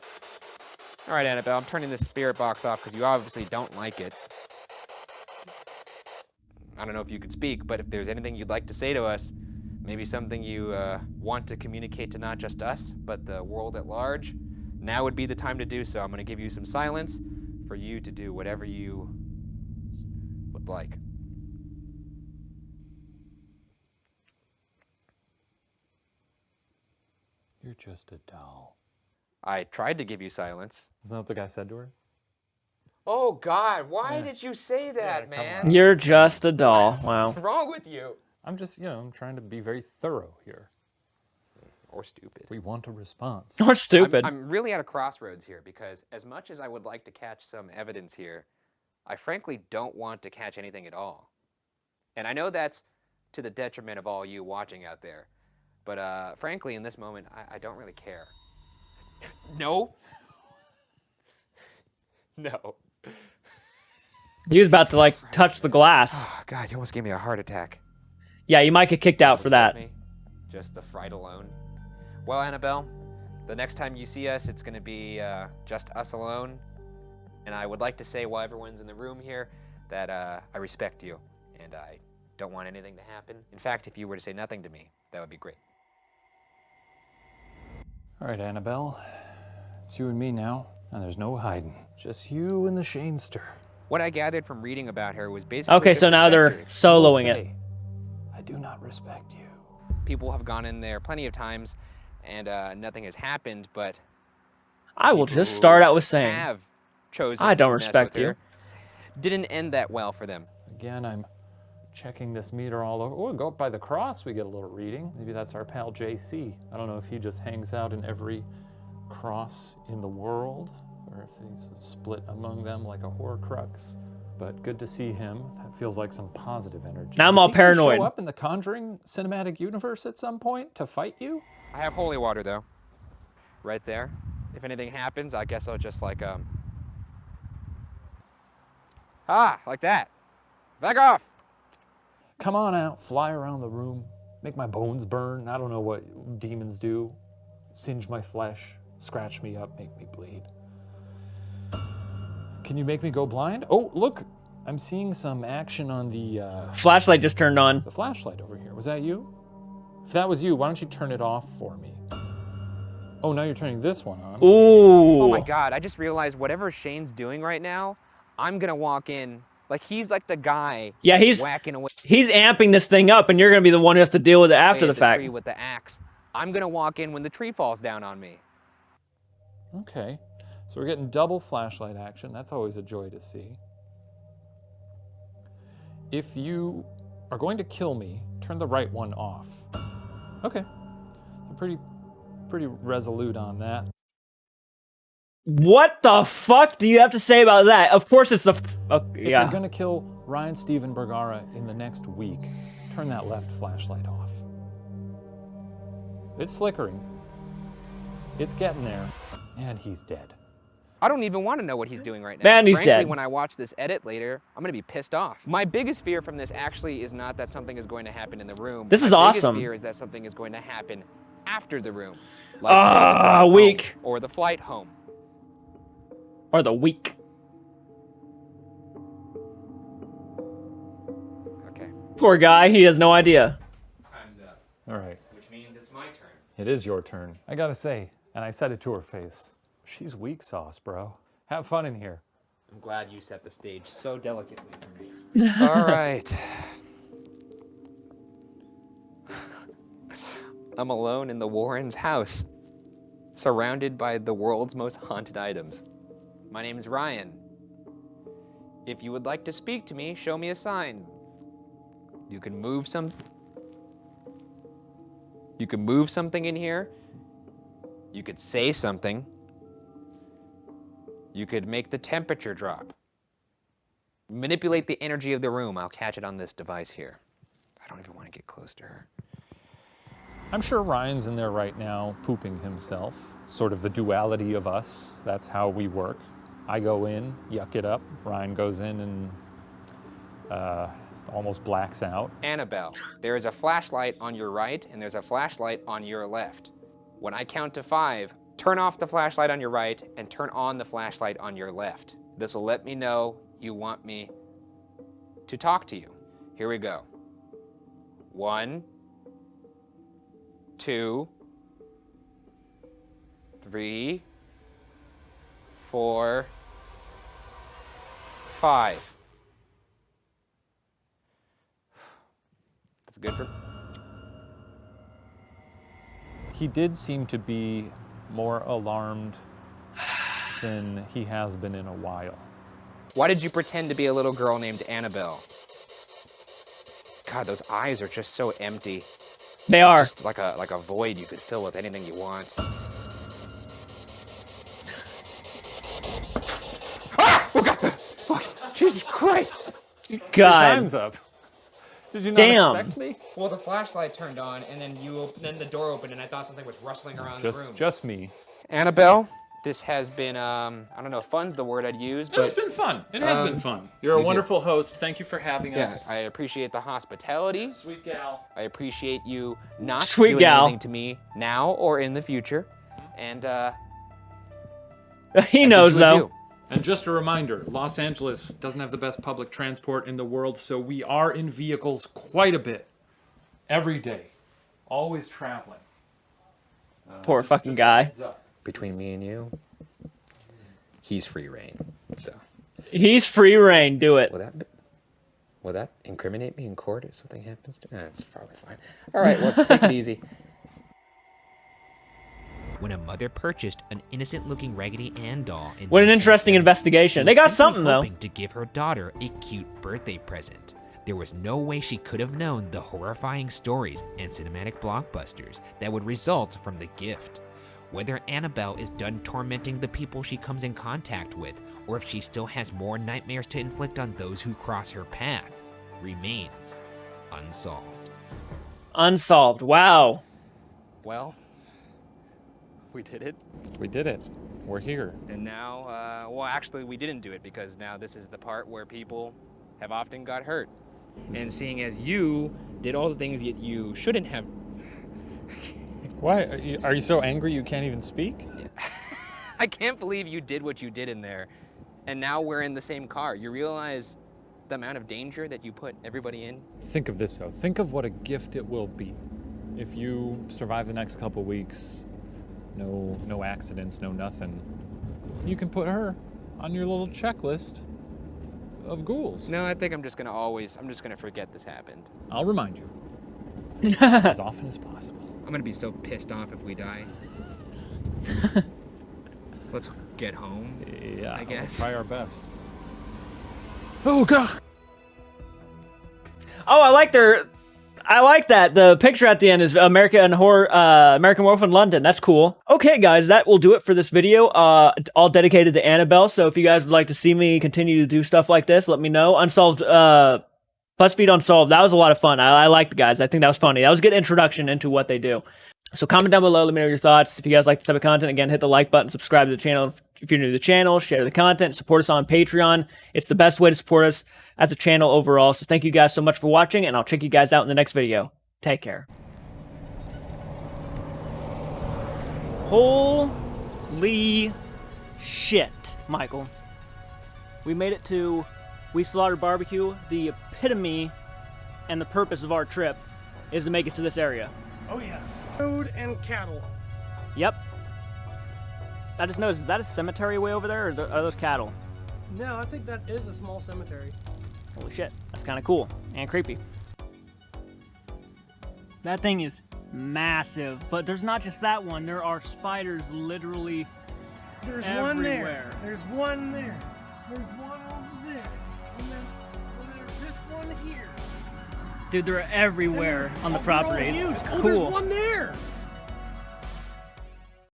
All right, Annabelle, I'm turning this spirit box off because you obviously don't like it. I don't know if you could speak, but if there's anything you'd like to say to us, maybe something you want to communicate to not just us, but the world at large, now would be the time to do so. I'm going to give you some silence for you to do whatever you would like. You're just a doll. I tried to give you silence. Isn't that what the guy said to her? Oh, God, why did you say that, Yeah, come man? on. You're just a doll. Wow. What's wrong with you? I'm just, I'm trying to be very thorough here. Or stupid. We want a response. Or stupid. I'm really at a crossroads here because as much as I would like to catch some evidence here, I frankly don't want to catch anything at all. And I know that's to the detriment of all you watching out there. But frankly, in this moment, I don't really care. No. No. He was about to, like, touch the glass. Oh, God, you almost gave me a heart attack. Yeah, you might get kicked out for that. Me. Just the fright alone. Well, Annabelle, the next time you see us, it's going to be just us alone. And I would like to say, while everyone's in the room here, that I respect you and I don't want anything to happen. In fact, if you were to say nothing to me, that would be great. All right, Annabelle. It's you and me now, and there's no hiding. Just you and the Shanester. What I gathered from reading about her was basically Okay, so now they're disrespect. soloing it. Say, I do not respect you. People have gone in there plenty of times, and nothing has happened. But I will people just start who out with saying, have chosen I don't to mess respect with you. her didn't end that well for them. Again, I'm checking this meter all over. Oh, go up by the cross, we get a little reading. Maybe that's our pal JC. I don't know if he just hangs out in every cross in the world, or if he's split among them like a Horcrux. But good to see him. That feels like some positive energy. Now I'm Is all he gonna paranoid. Show up in the Conjuring cinematic universe at some point to fight you? I have holy water though, right there. If anything happens, I guess I'll just like like that. Back off. Come on out, fly around the room, make my bones burn. I don't know what demons do. Singe my flesh, scratch me up, make me bleed. Can you make me go blind? Oh, look, I'm seeing some action on the Flashlight just turned on. flashlight over here. Was that you? If that was you, why don't you turn it off for me? Oh, now you're turning this one on. Ooh. Oh my God, I just realized whatever Shane's doing right now, I'm gonna walk in, like he's like the guy Yeah, he's whacking away amping this thing up, and you're gonna be the one who has to deal with it after at the fact. tree with the axe. I'm gonna walk in when the tree falls down on me. Okay, so we're getting double flashlight action. That's always a joy to see. If you are going to kill me, turn the right one off. Okay, I'm pretty resolute on that. What the fuck do you have to say about that? Of course it's the... If yeah. you're gonna kill Ryan Steven Bergara in the next week, turn that left flashlight off. It's flickering. It's getting there, and he's dead. I don't even want to know what he's doing right now. Man, he's Frankly, dead. when I watch this edit later, I'm gonna be pissed off. My biggest fear from this actually is not that something is going to happen in the room. This is My awesome. biggest fear is that something is going to happen after the room. Like say, the drive home weak. Or the flight home. Or the weak. Okay. Poor guy, he has no idea. Time's up. All right, Which means it's my turn. it is your turn. I gotta say, and I said it to her face, she's weak sauce, bro. Have fun in here. I'm glad you set the stage so delicately for me. All right. I'm alone in the Warrens' house, surrounded by the world's most haunted items. My name is Ryan. If you would like to speak to me, show me a sign. You can move something in here. You could say something. You could make the temperature drop. Manipulate the energy of the room. I'll catch it on this device here. I don't even want to get close to her. I'm sure Ryan's in there right now, pooping himself. Sort of the duality of us. That's how we work. I go in, yuck it up. Ryan goes in and almost blacks out. Annabelle, there is a flashlight on your right and there's a flashlight on your left. When I count to 5, turn off the flashlight on your right and turn on the flashlight on your left. This will let me know you want me to talk to you. Here we go. 1, 2, 3, 4, 5. That's good for... He did seem to be more alarmed than he has been in a while. Why did you pretend to be a little girl named Annabelle? God, those eyes are just so empty. They are. Just like a void you could fill with anything you want. Ah! Oh God! Fuck! Jesus Christ! Your God. time's up. Did you not Damn. expect me? Well, the flashlight turned on, and then the door opened, and I thought something was rustling around the room. Just me. Annabelle, this has been I don't know if fun's the word I'd use, but It's been fun. It has been fun. You're a wonderful host. Thank you for having yeah, us. I appreciate the hospitality. Sweet gal. I appreciate you not Sweet doing gal. anything to me now or in the future, and He knows, though. And just a reminder, Los Angeles doesn't have the best public transport in the world, so we are in vehicles quite a bit. Every day. Always traveling. Poor fucking guy. Heads up. Between me and you, he's free reign. So, He's free reign. Do it. will that incriminate me in court if something happens to me? It's probably fine. All right, well, take it easy. When a mother purchased an innocent-looking Raggedy Ann doll in What an interesting 1970, investigation. she They was got simply something, though. hoping to give her daughter a cute birthday present. There was no way she could have known the horrifying stories and cinematic blockbusters that would result from the gift. Whether Annabelle is done tormenting the people she comes in contact with, or if she still has more nightmares to inflict on those who cross her path, remains unsolved. Unsolved. Wow. Well, we did it. We did it. We're here. And now, well, actually, we didn't do it because now this is the part where people have often got hurt. And seeing as you did all the things that you shouldn't have. Why? Are you so angry you can't even speak? I can't believe you did what you did in there. And now we're in the same car. You realize the amount of danger that you put everybody in? Think of this, though. Think of what a gift it will be. If you survive the next couple weeks, no accidents, no nothing, you can put her on your little checklist of ghouls. No, I think I'm just gonna forget this happened. I'll remind you. As often as possible. I'm gonna be so pissed off if we die. Let's get home. Yeah, I guess. We'll try our best. Oh, God! Oh, I like that. The picture at the end is American Werewolf in London. That's cool. Okay, guys, that will do it for this video. All dedicated to Annabelle. So if you guys would like to see me continue to do stuff like this, let me know. Unsolved, BuzzFeed Unsolved. That was a lot of fun. I liked the guys. I think that was funny. That was a good introduction into what they do. So comment down below. Let me know your thoughts. If you guys like this type of content, again, hit the like button, subscribe to the channel. If you're new to the channel, share the content, support us on Patreon. It's the best way to support us as a channel overall. So thank you guys so much for watching, and I'll check you guys out in the next video. Take care. Holy shit, Michael. We made it to We Slaughtered Barbecue. The epitome and the purpose of our trip is to make it to this area. Oh yes. Food and cattle. Yep. I just noticed, is that a cemetery way over there, or are those cattle? No, I think that is a small cemetery. Holy shit, that's kind of cool and creepy. That thing is massive, but there's not just that one. There are spiders literally There's everywhere. one there. There's one there. There's one over there. And then there's this one here. Dude, they're everywhere on the Oh, they're all property. huge. It's Oh, cool. there's one there.